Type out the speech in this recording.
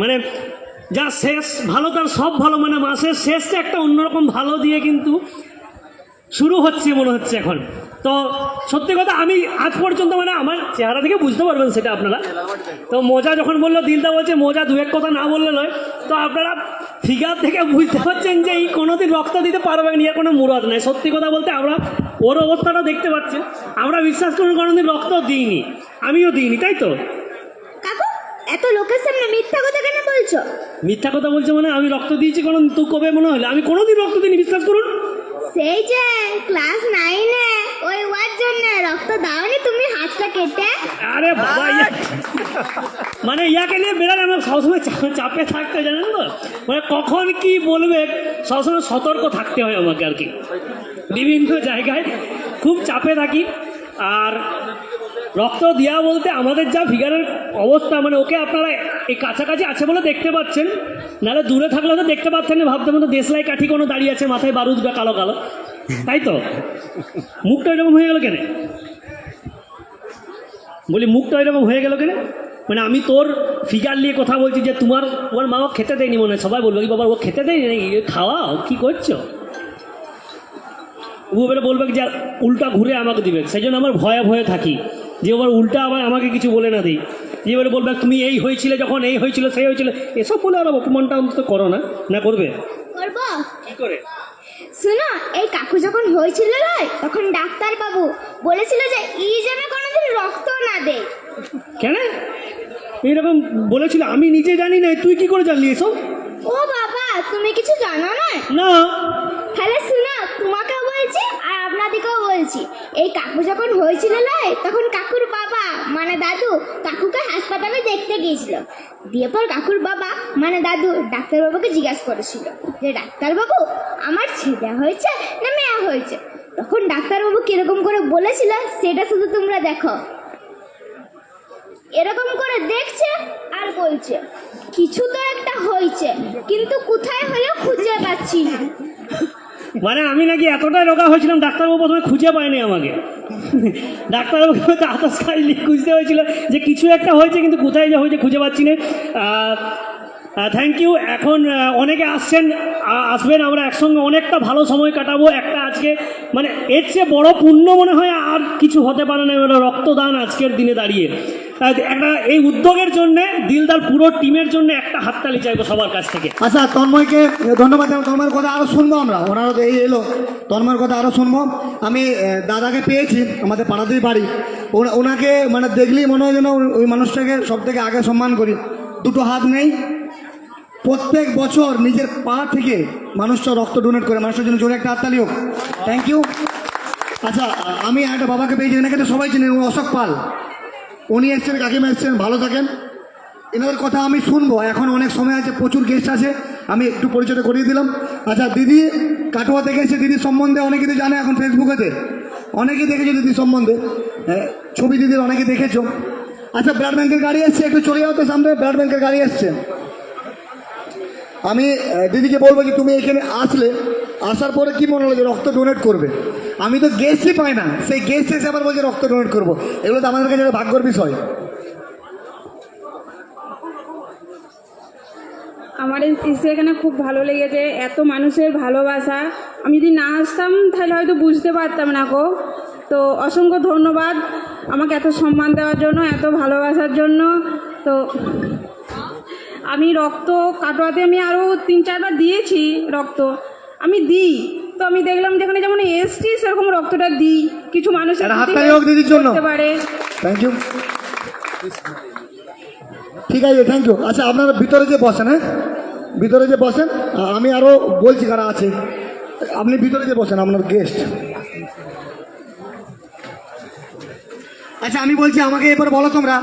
মানে যা শেষ ভালো তার সব ভালো, মানে মাসের শেষটা একটা অন্যরকম ভালো দিয়ে কিন্তু শুরু হচ্ছে মনে হচ্ছে এখন। তো সত্যি কথা আমি আজ পর্যন্ত মানে আমার চেহারা থেকে বুঝতে পারবেন সেটা আপনারা। তো মজা যখন বললো, দিলদা বলছে মজা দু এক কথা না বললে নয়, তো আপনারা ফিগার থেকে বুঝতে পারছেন যে এই কোনোদিন রক্ত দিতে পারবেন না, কোনো মুরাদ নাই। সত্যি কথা বলতে আমরা ওর অবস্থাটা দেখতে পাচ্ছেন, আমরা বিশ্বাস করুন কোনোদিন রক্ত দিইনি, আমিও দিইনি, তাই তো? কাকু এত লোকের সামনে মিথ্যা কথা কেন বলছো? মিথ্যা কথা বলছে মানে আমি রক্ত দিয়েছি কোনো, তুই কবে মনে হলো? আমি কোনোদিন রক্ত দিইনি, বিশ্বাস করুন। সেই যে ক্লাস 9-এ ওই ওয়ার জন্য রক্ত দাওনি তুমি, হাতটা কেটে। আরে বাবা, মানে ইয়াকে নিয়ে বেড়ালে আমার সবসময় চাপে থাকতে, জানেন তো, মানে কখন কি বলবে সবসময় সতর্ক থাকতে হয় আমাকে আর কি। বিভিন্ন জায়গায় খুব চাপে থাকি। আর রক্ত দেওয়া বলতে আমাদের যা ফিগারের অবস্থা, মানে ওকে আপনারা এই কাছাকাছি আছে বলে দেখতে পাচ্ছেন, নাহলে দূরে থাকলে তো দেখতে পাচ্ছেন না, ভাবতে মতো দেশলাই কাঠি কোনো দাঁড়িয়ে আছে, মাথায় বারুদটা কালো কালো, তাই তো? মুখটা এরকম হয়ে গেল কেন? বলি মুখটা এরকম হয়ে গেল কেন? মানে আমি তোর ফিগার নিয়ে কথা বলছি যে তোমার মা ও খেতে দেয়নি, মনে হয় সবাই বলবো কি বাবা ও খেতে দেয়নি নাকি, খাওয়াও কী করছো? ও এবারে বলবে যে উল্টা ঘুরে আমাকে দিবে, সেই জন্য আমার ভয়ে ভয়ে থাকি যে আবার উল্টা আবার আমাকে কিছু বলে না দিই। যে এবারে বলবে তুমি এই হয়েছিলে, যখন এই হয়েছিল সেই হয়েছিল, এসব বলে আর অপমানটা অন্তত করো না, না করবে? করবো। কী করে? শুনো, এই কাকু যখন হয়েছিল নয়, তখন ডাক্তার বাবু বলেছিল যে ই যেন কোনোদিন রক্ত না দেয়। কেন এইরকম বলেছিল? আমি নিজে জানি না, তুই কি করে জানলি এসব? ও বাবা, তুমি কিছু জানো না? না। তাহলে শুনো, তোমাকেও বলছি আর আপনাদেরকেও বলছি। এই কাকু যখন হয়েছিল নয়, তখন কাকুর বাবা মানে দাদু কাকুকে হাসপাতালে দেখতে গিয়েছিল। দিয়ে পর কাকুর বাবা মানে দাদু ডাক্তারবাবুকে জিজ্ঞাসা করেছিল যে ডাক্তারবাবু আমার ছেলে হয়েছে না মেয়ে হয়েছে। তখন ডাক্তারবাবু কিরকম করে বলেছিল সেটা শুধু তোমরা দেখো। এরকম করে দেখছে আর বলছে কিছু তো একটা হয়েছে, কিন্তু কোথায় হলো খুঁজে পাচ্ছি না। মানে আমি নাকি এতটাই রোগা হয়েছিলাম, ডাক্তারবাবু প্রথমে খুঁজে পায়নি আমাকে। ডাক্তারবাবুকে হয়তো আতস কাইলি খুঁজতে হয়েছিল যে কিছু একটা হয়েছে, কিন্তু কোথায় যে হয়েছে খুঁজে পাচ্ছি না। Thank you. এখন অনেকে আসছেন, আসবেন, আমরা একসঙ্গে অনেকটা ভালো সময় কাটাবো। একটা আজকে মানে এর চেয়ে বড় পুণ্য মনে হয় আর কিছু হতে পারে না, মানে রক্তদান আজকের দিনে দাঁড়িয়ে। একটা এই উদ্যোগের জন্যে দিলদার পুরো টিমের জন্য একটা হাততালি চাইবো সবার কাছ থেকে। আচ্ছা, তন্ময়কে ধন্যবাদ। তন্ময়ের কথা আরও শুনবো আমরা, ওনারও এই এলো, তন্ময়ের কথা আরও শুনবো। আমি দাদাকে পেয়েছি, আমাদের পাড়াতেই বাড়ি। ওনাকে মানে দেখলেই মনে হয় যেন ওই মানুষটাকে সব থেকে আগে সম্মান করি। দুটো হাত নেই, প্রত্যেক বছর নিজের পা থেকে মানুষটা রক্ত ডোনেট করে। মানুষটার জন্য জোরে একটা হাততালি হোক। Thank you. আচ্ছা, আমি একটা বাবাকে পেয়েছি, এনাকে তো সবাই চিনেন, অশোক পাল। উনি এসছেন, কাকিমা এসছেন, ভালো থাকেন। এনাদের কথা আমি শুনবো, এখন অনেক সময় আছে, প্রচুর গেস্ট আছে, আমি একটু পরিচয় করিয়ে দিলাম। আচ্ছা, দিদি কাটোয়া থেকে এসে, দিদির সম্বন্ধে অনেকে তো জানে, এখন ফেসবুকেতে অনেকেই দেখেছো দিদির সম্বন্ধে, ছবি দিদির অনেকে দেখেছো। আচ্ছা, ব্লাড ব্যাংকের গাড়ি এসছে, একটু চলে যাও তো সামনে, ব্লাড ব্যাংকের গাড়ি এসছে। আমি দিদিকে বলবো যে তুমি এখানে আসলে, আসার পরে কি মনে হলো যে রক্ত ডোনেট করবে? আমি তো গেস্টই পাই না, সেই গেস্ট এসে আবার বলছে রক্ত ডোনেট করবো। এগুলো তো আমাদের কাছে ভাগ্যর বিষয়। আমার এসে এখানে খুব ভালো লেগেছে, এত মানুষের ভালোবাসা। আমি যদি না আসতাম তাহলে হয়তো বুঝতে পারতাম না গো। তো অসংখ্য ধন্যবাদ আমাকে এত সম্মান দেওয়ার জন্য, এত ভালোবাসার জন্য। তো আমি রক্ত কাটোয়াতে আমি আরও 3-4 বার দিয়েছি রক্ত, আমি দিই। তো আমি দেখলাম যেখানে যেমন এসছি সেরকম রক্তটা দিই, কিছু মানুষের করতে পারে। থ্যাংক ইউ, ঠিক আছে, থ্যাংক ইউ। আচ্ছা, আপনারা ভিতরে যে বসেন, হ্যাঁ ভিতরে যে বসেন, আমি আরও বলছি কারা আছে। আপনি ভিতরে যে বসেন, আপনার গেস্ট। আচ্ছা, আমি বলছি, আমাকে এবার বলো তোমরা